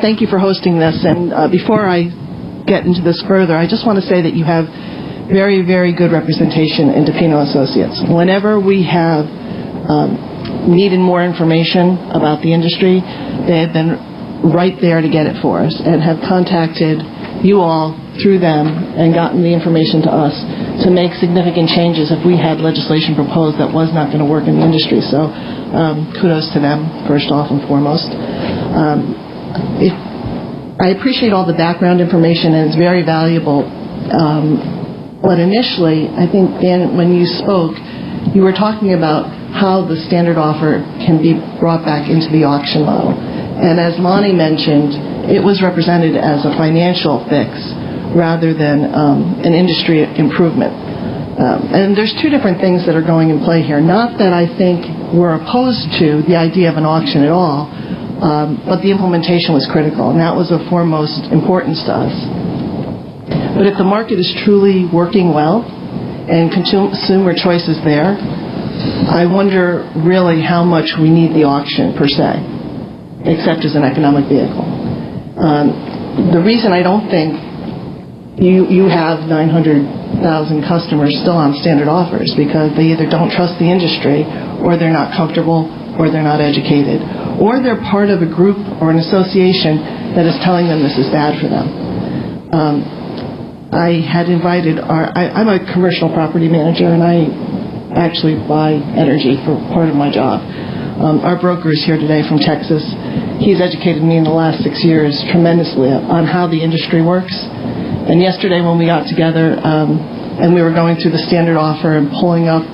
Thank you for hosting this. And before I get into this further, I just want to say that you have very, very good representation in DePino Associates. Whenever we have needed more information about the industry, they have been right there to get it for us and have contacted you all through them and gotten the information to us to make significant changes if we had legislation proposed that was not going to work in the industry. So kudos to them, first off and foremost. I appreciate all the background information, and it's very valuable. But initially, I think, Dan, when you spoke, you were talking about how the standard offer can be brought back into the auction model. And as Lonnie mentioned, it was represented as a financial fix rather than an industry improvement. And there's two different things that are going in play here. Not that I think we're opposed to the idea of an auction at all, but the implementation was critical, and that was of foremost importance to us. But if the market is truly working well and consumer choice is there, I wonder really how much we need the auction per se, except as an economic vehicle. The reason I don't think you have 900,000 customers still on standard offers because they either don't trust the industry, or they're not comfortable, or they're not educated, or they're part of a group or an association that is telling them this is bad for them. I had invited I'm a commercial property manager, and I actually buy energy for part of my job. Our broker is here today from Texas. He's educated me in the last 6 years tremendously on how the industry works. And yesterday when we got together and we were going through the standard offer and pulling up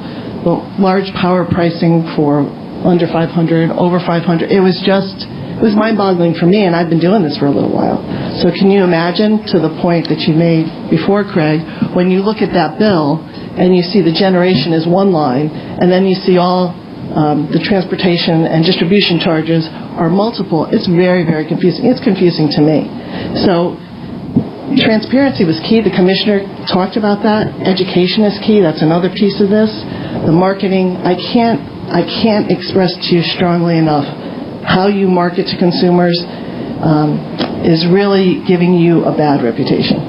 the large power pricing for under 500, over 500, it was mind-boggling for me, and I've been doing this for a little while. So can you imagine, to the point that you made before, Craig, when you look at that bill and you see the generation is one line, and then you see all the transportation and distribution charges are multiple, it's very, very confusing. It's confusing to me. So transparency was key. The commissioner talked about that. Education is key. That's another piece of this. The marketing, I can't express to you strongly enough how you market to consumers is really giving you a bad reputation.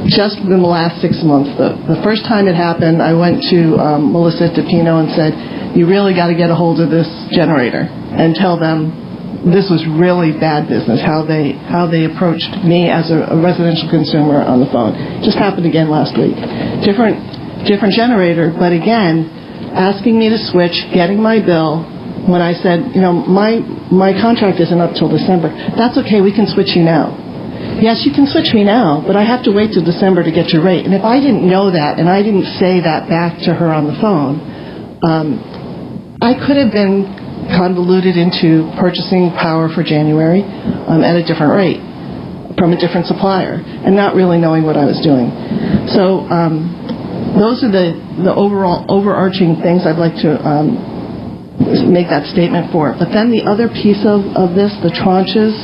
Just in the last 6 months, the first time it happened, I went to Melissa DePino and said, you really got to get a hold of this generator and tell them this was really bad business, how they approached me as a residential consumer on the phone. It just happened again last week. Different generator, but again, asking me to switch, getting my bill, when I said, my contract isn't up till December. That's okay, we can switch you now. Yes, you can switch me now, but I have to wait till December to get your rate. And if I didn't know that, and I didn't say that back to her on the phone, I could have been convoluted into purchasing power for January at a different rate from a different supplier and not really knowing what I was doing. So those are the overall overarching things I'd like to make that statement for. But then the other piece of this, the tranches,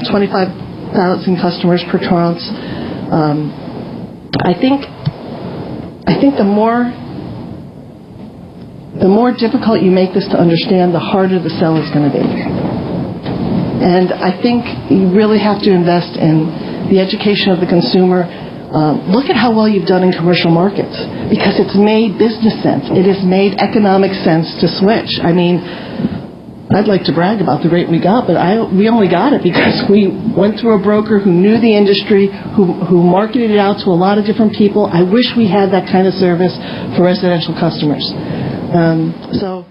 25,000 customers per tranche. I think the more difficult you make this to understand, the harder the sell is going to be. And I think you really have to invest in the education of the consumer. Look at how well you've done in commercial markets, because it's made business sense. It has made economic sense to switch. I mean, I'd like to brag about the rate we got, but we only got it because we went through a broker who knew the industry, who marketed it out to a lot of different people. I wish we had that kind of service for residential customers. So